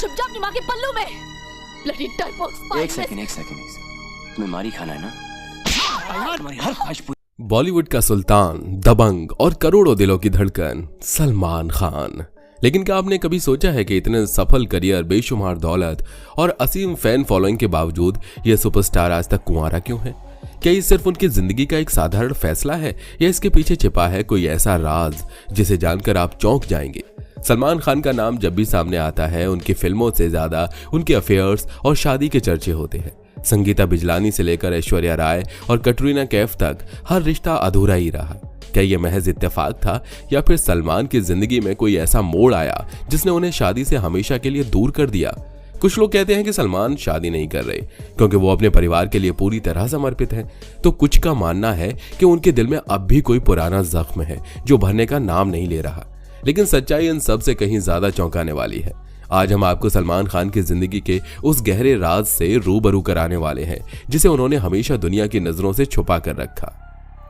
छुप जा अपनी माँ के पल्लू में। ब्लडी डायपॉक्स। एक सेकंड तुम्हें मारी खाना है ना? तुम्हारी हर ख्वाहिश। बॉलीवुड का सुल्तान, दबंग और करोड़ों दिलों की धड़कन सलमान खान। लेकिन क्या आपने कभी सोचा है कि इतने सफल करियर, बेशुमार दौलत और असीम फैन फॉलोइंग के बावजूद यह सुपरस्टार आज तक कुंवारा क्यों है? क्या ये सिर्फ उनकी जिंदगी का एक साधारण फैसला है या इसके पीछे छिपा है कोई ऐसा राज जिसे जानकर आप चौंक जाएंगे? सलमान खान का नाम जब भी सामने आता है, उनकी फिल्मों से ज्यादा उनके अफेयर्स और शादी के चर्चे होते हैं। संगीता बिजलानी से लेकर ऐश्वर्या राय और कटरीना कैफ तक हर रिश्ता अधूरा ही रहा। क्या यह महज इत्तेफाक था या फिर सलमान की जिंदगी में कोई ऐसा मोड़ आया जिसने उन्हें शादी से हमेशा के लिए दूर कर दिया? कुछ लोग कहते हैं कि सलमान शादी नहीं कर रहे क्योंकि वो अपने परिवार के लिए पूरी तरह समर्पित हैं, तो कुछ का मानना है कि उनके दिल में अब भी कोई पुराना जख्म है जो भरने का नाम नहीं ले रहा। लेकिन सच्चाई इन सब से कहीं ज्यादा चौंकाने वाली है। आज हम आपको सलमान खान की जिंदगी के उस गहरे राज से रूबरू कराने वाले हैं जिसे उन्होंने हमेशा दुनिया की नजरों से छुपा कर रखा।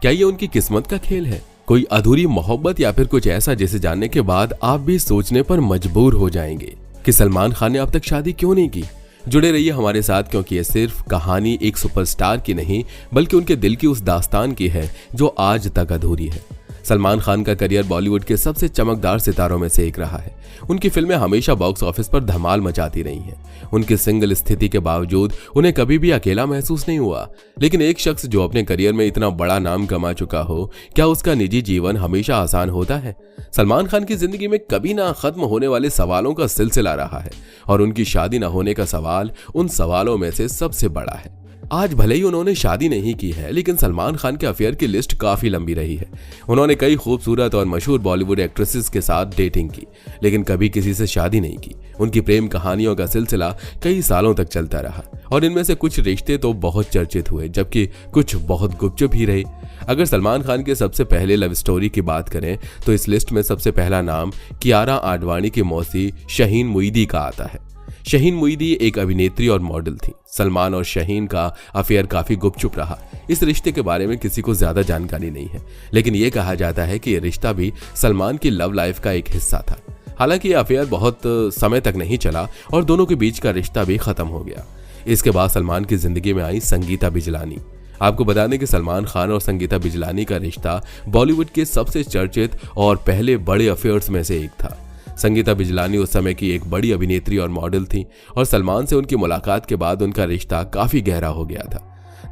क्या ये उनकी किस्मत का खेल है, कोई अधूरी मोहब्बत, या फिर कुछ ऐसा जिसे जानने के बाद आप भी सोचने पर मजबूर हो जाएंगे कि सलमान खान ने अब तक शादी क्यों नहीं की? जुड़े रहिए हमारे साथ, क्योंकि ये सिर्फ कहानी एक सुपरस्टार की नहीं बल्कि उनके दिल की उस दास्तान की है जो आज तक अधूरी है। सलमान खान का करियर बॉलीवुड के सबसे चमकदार सितारों में से एक रहा है। उनकी फिल्में हमेशा बॉक्स ऑफिस पर धमाल मचाती रही हैं। उनकी सिंगल स्थिति के बावजूद उन्हें कभी भी अकेला महसूस नहीं हुआ। लेकिन एक शख्स जो अपने करियर में इतना बड़ा नाम कमा चुका हो, क्या उसका निजी जीवन हमेशा आसान होता है? सलमान खान की जिंदगी में कभी ना खत्म होने वाले सवालों का सिलसिला रहा है और उनकी शादी न होने का सवाल उन सवालों में से सबसे बड़ा है। आज भले ही उन्होंने शादी नहीं की है, लेकिन सलमान खान के अफेयर की लिस्ट काफी लंबी रही है। उन्होंने कई खूबसूरत और मशहूर बॉलीवुड एक्ट्रेसेस के साथ डेटिंग की, लेकिन कभी किसी से शादी नहीं की। उनकी प्रेम कहानियों का सिलसिला कई सालों तक चलता रहा और इनमें से कुछ रिश्ते तो बहुत चर्चित हुए, जबकि कुछ बहुत गुपचुप ही रहे। अगर सलमान खान के सबसे पहले लव स्टोरी की बात करें तो इस लिस्ट में सबसे पहला नाम कियारा आडवाणी की मौसी शहीन मुईदी का आता है। शहीन मुईदी एक अभिनेत्री और मॉडल थी। सलमान और शहीन का अफेयर काफी गुपचुप रहा। इस रिश्ते के बारे में किसी को ज्यादा जानकारी नहीं है, लेकिन यह कहा जाता है कि यह रिश्ता भी सलमान की लव लाइफ का एक हिस्सा था। हालांकि यह अफेयर बहुत समय तक नहीं चला और दोनों के बीच का रिश्ता भी खत्म हो गया। इसके बाद सलमान की जिंदगी में आई संगीता बिजलानी। आपको बता दें कि सलमान खान और संगीता बिजलानी का रिश्ता बॉलीवुड के सबसे चर्चित और पहले बड़े अफेयर्स में से एक था। संगीता बिजलानी उस समय की एक बड़ी अभिनेत्री और मॉडल थी और सलमान से उनकी मुलाकात के बाद उनका रिश्ता काफी गहरा हो गया था।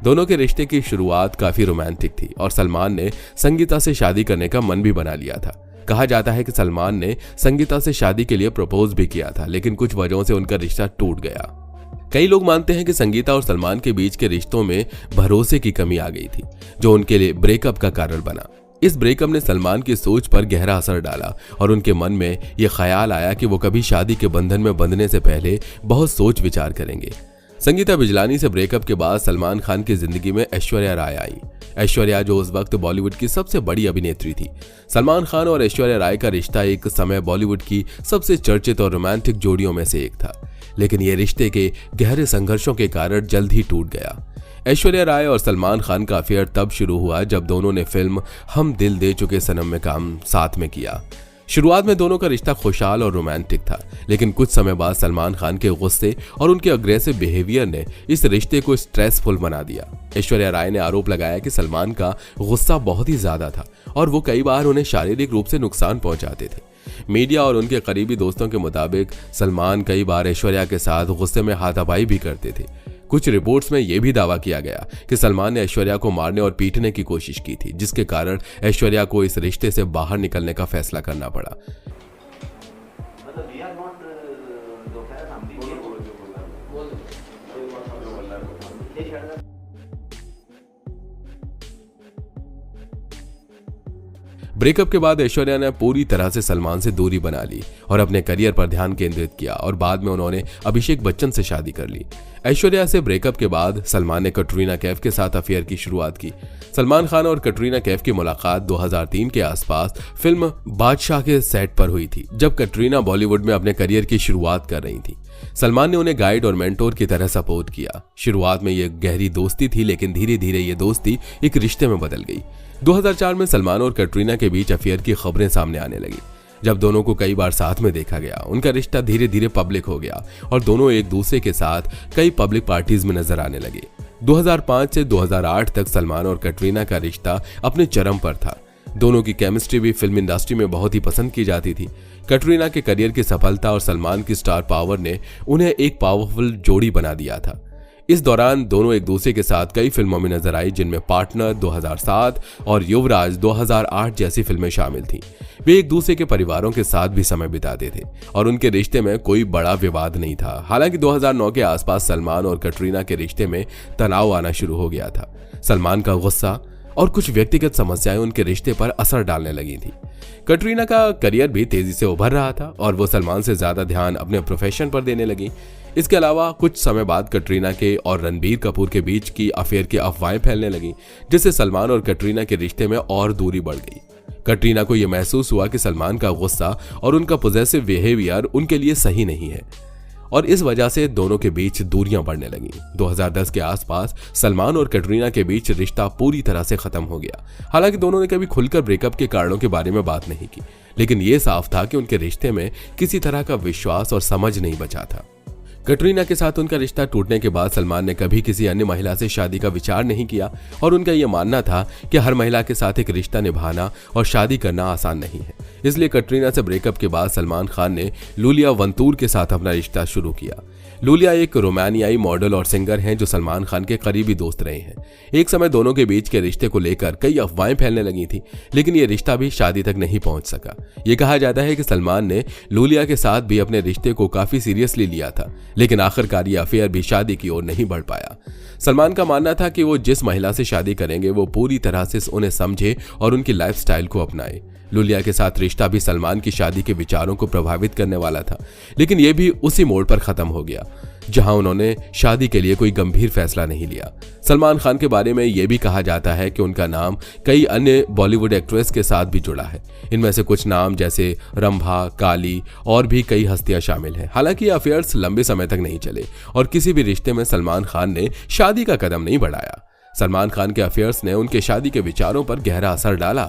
दोनों के रिश्ते की शुरुआत काफी रोमांटिक थी और सलमान ने संगीता से शादी करने का मन भी बना लिया था। कहा जाता है कि सलमान ने संगीता से शादी के लिए प्रपोज भी किया था, लेकिन कुछ वजहों से उनका रिश्ता टूट गया। कई लोग मानते हैं कि संगीता और सलमान के बीच के रिश्तों में भरोसे की कमी आ गई थी, जो उनके लिए ब्रेकअप का कारण बना। इस ब्रेकअप ने सलमान की सोच पर गहरा असर डाला और उनके मन में यह ख्याल आया कि वो कभी शादी के बंधन में बंधने से पहले बहुत सोच विचार करेंगे। संगीता बिजलानी से ब्रेकअप के बाद सलमान खान की जिंदगी में ऐश्वर्या राय आई। ऐश्वर्या जो उस वक्त बॉलीवुड की सबसे बड़ी अभिनेत्री थी। सलमान खान और ऐश्वर्या राय का रिश्ता एक समय बॉलीवुड की सबसे चर्चित और रोमांटिक जोड़ियों में से एक था, लेकिन यह रिश्ते के गहरे संघर्षों के कारण जल्द ही टूट गया। ऐश्वर्या राय और सलमान खान का अफेयर तब शुरू हुआ जब दोनों ने फिल्म हम दिल दे चुके सनम में काम साथ में किया। शुरुआत में दोनों का रिश्ता खुशहाल और रोमांटिक था, लेकिन कुछ समय बाद सलमान खान के गुस्से और उनके अग्रेसिव बिहेवियर ने इस रिश्ते को स्ट्रेसफुल बना दिया। ऐश्वर्या राय ने आरोप लगाया कि सलमान का गुस्सा बहुत ही ज्यादा था और वो कई बार उन्हें शारीरिक रूप से नुकसान पहुंचाते थे। मीडिया और उनके करीबी दोस्तों के मुताबिक सलमान कई बार ऐश्वर्या के साथ गुस्से में हाथापाई भी करते थे। कुछ रिपोर्ट्स में यह भी दावा किया गया कि सलमान ने ऐश्वर्या को मारने और पीटने की कोशिश की थी, जिसके कारण ऐश्वर्या को इस रिश्ते से बाहर निकलने का फैसला करना पड़ा। ब्रेकअप के बाद ऐश्वर्या ने पूरी तरह से सलमान से दूरी बना ली और अपने करियर पर ध्यान केंद्रित किया और बाद में उन्होंने अभिषेक बच्चन से शादी कर ली। ऐश्वर्या से ब्रेकअप के बाद सलमान ने कटरीना कैफ के साथ अफेयर की शुरुआत की। सलमान खान और कटरीना कैफ की मुलाकात 2003 के आसपास फिल्म बादशाह के सेट पर हुई थी, जब कटरीना बॉलीवुड में अपने करियर की शुरुआत कर रही थी। सलमान ने उन्हें गाइड और मेंटोर की तरह सपोर्ट किया। शुरुआत में यह गहरी दोस्ती थी, लेकिन धीरे धीरे ये दोस्ती एक रिश्ते में बदल गई। 2004 में सलमान और कटरीना के बीच अफेयर की खबरें सामने आने लगी। जब दोनों को कई बार साथ में देखा गया, उनका रिश्ता धीरे धीरे पब्लिक हो गया और दोनों एक दूसरे के साथ कई पब्लिक पार्टीज में नजर आने लगे। 2005 से 2008 तक सलमान और कटरीना का रिश्ता अपने चरम पर था। दोनों की केमिस्ट्री भी फिल्म इंडस्ट्री में बहुत ही पसंद की जाती थी। कटरीना के करियर की सफलता और सलमान की स्टार पावर ने उन्हें एक पावरफुल जोड़ी बना दिया था। इस दौरान दोनों एक दूसरे के साथ कई फिल्मों में नजर आई, जिनमें पार्टनर 2007 और युवराज 2008 जैसी फिल्में शामिल थीं। वे एक दूसरे के परिवारों के साथ भी समय बिताते थे और उनके रिश्ते में कोई बड़ा विवाद नहीं था। हालांकि 2009 के आसपास सलमान और कटरीना के रिश्ते में तनाव आना शुरू हो गया था। सलमान का गुस्सा और कुछ व्यक्तिगत समस्याएं उनके रिश्ते पर असर डालने लगी थी। कटरीना का करियर भी तेजी से उभर रहा था और वो सलमान से ज्यादा ध्यान अपने प्रोफेशन पर देने लगी। इसके अलावा कुछ समय बाद कटरीना के और रणबीर कपूर के बीच की अफेयर की अफवाहें फैलने लगी, जिससे सलमान और कटरीना के रिश्ते में और दूरी बढ़ गई। कटरीना को यह महसूस हुआ कि सलमान का गुस्सा और उनका पॉजेसिव बिहेवियर उनके लिए सही नहीं है और इस वजह से दोनों के बीच दूरियां बढ़ने लगी। 2010 के आसपास सलमान और कटरीना के बीच रिश्ता पूरी तरह से खत्म हो गया। हालांकि दोनों ने कभी खुलकर ब्रेकअप के कारणों के बारे में बात नहीं की, लेकिन यह साफ था कि उनके रिश्ते में किसी तरह का विश्वास और समझ नहीं बचा था। कटरीना के साथ उनका रिश्ता टूटने के बाद सलमान ने कभी किसी अन्य महिला से शादी का विचार नहीं किया और उनका यह मानना था कि हर महिला के साथ एक रिश्ता निभाना और शादी करना आसान नहीं है। इसलिए कटरीना से ब्रेकअप के बाद सलमान खान ने लूलिया वंतूर के साथ अपना रिश्ता शुरू किया। लूलिया एक रोमानियाई मॉडल और सिंगर हैं जो सलमान खान के करीबी दोस्त रहे हैं। एक समय दोनों के बीच के रिश्ते को लेकर कई अफवाहें फैलने लगी थी, लेकिन ये रिश्ता भी शादी तक नहीं पहुंच सका। ये कहा जाता है कि सलमान ने लूलिया के साथ भी अपने रिश्ते को काफी सीरियसली लिया था, लेकिन आखिरकार ये अफेयर भी शादी की ओर नहीं बढ़ पाया। सलमान का मानना था कि वो जिस महिला से शादी करेंगे वो पूरी तरह से उन्हें समझे और उनकी लाइफस्टाइल को अपनाए। लूलिया के साथ रिश्ता भी सलमान की शादी के विचारों को प्रभावित करने वाला था, लेकिन यह भी उसी मोड़ पर खत्म हो गया जहां उन्होंने शादी के लिए कोई गंभीर फैसला नहीं लिया। सलमान खान के बारे में यह भी कहा जाता है कि उनका नाम कई अन्य बॉलीवुड एक्ट्रेस के साथ भी जुड़ा है। इनमें से कुछ नाम जैसे रंभा, काली और भी कई हस्तियां शामिल हैं। हालांकि ये अफेयर्स लंबे समय तक नहीं चले और किसी भी रिश्ते में सलमान खान ने शादी का कदम नहीं बढ़ाया। सलमान खान के अफेयर्स ने उनके शादी के विचारों पर गहरा असर डाला।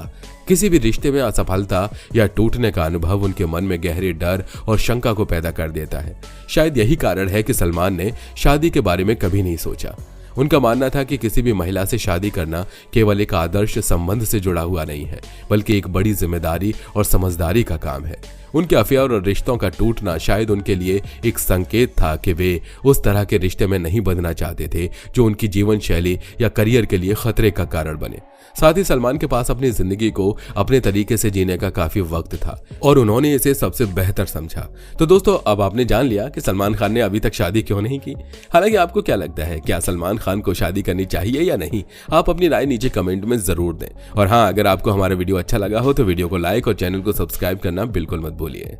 किसी भी रिश्ते में असफलता या टूटने का अनुभव उनके मन में गहरे डर और शंका को पैदा कर देता है। शायद यही कारण है कि सलमान ने शादी के बारे में कभी नहीं सोचा। उनका मानना था कि किसी भी महिला से शादी करना केवल एक आदर्श संबंध से जुड़ा हुआ नहीं है, बल्कि एक बड़ी जिम्मेदारी और समझदारी का काम है। उनके अफेयर और रिश्तों का टूटना शायद उनके लिए एक संकेत था कि वे उस तरह के रिश्ते में नहीं बंधना चाहते थे जो उनकी जीवन शैली या करियर के लिए खतरे का कारण बने। साथ ही सलमान के पास अपनी जिंदगी को अपने तरीके से जीने का काफी वक्त था और उन्होंने इसे सबसे बेहतर समझा। तो दोस्तों, अब आपने जान लिया कि सलमान खान ने अभी तक शादी क्यों नहीं की। हालांकि आपको क्या लगता है, क्या सलमान खान को शादी करनी चाहिए या नहीं? आप अपनी राय नीचे कमेंट में जरूर दें। और हाँ, अगर आपको हमारा वीडियो अच्छा लगा हो तो वीडियो को लाइक और चैनल को सब्सक्राइब करना बिल्कुल मत भूलिए।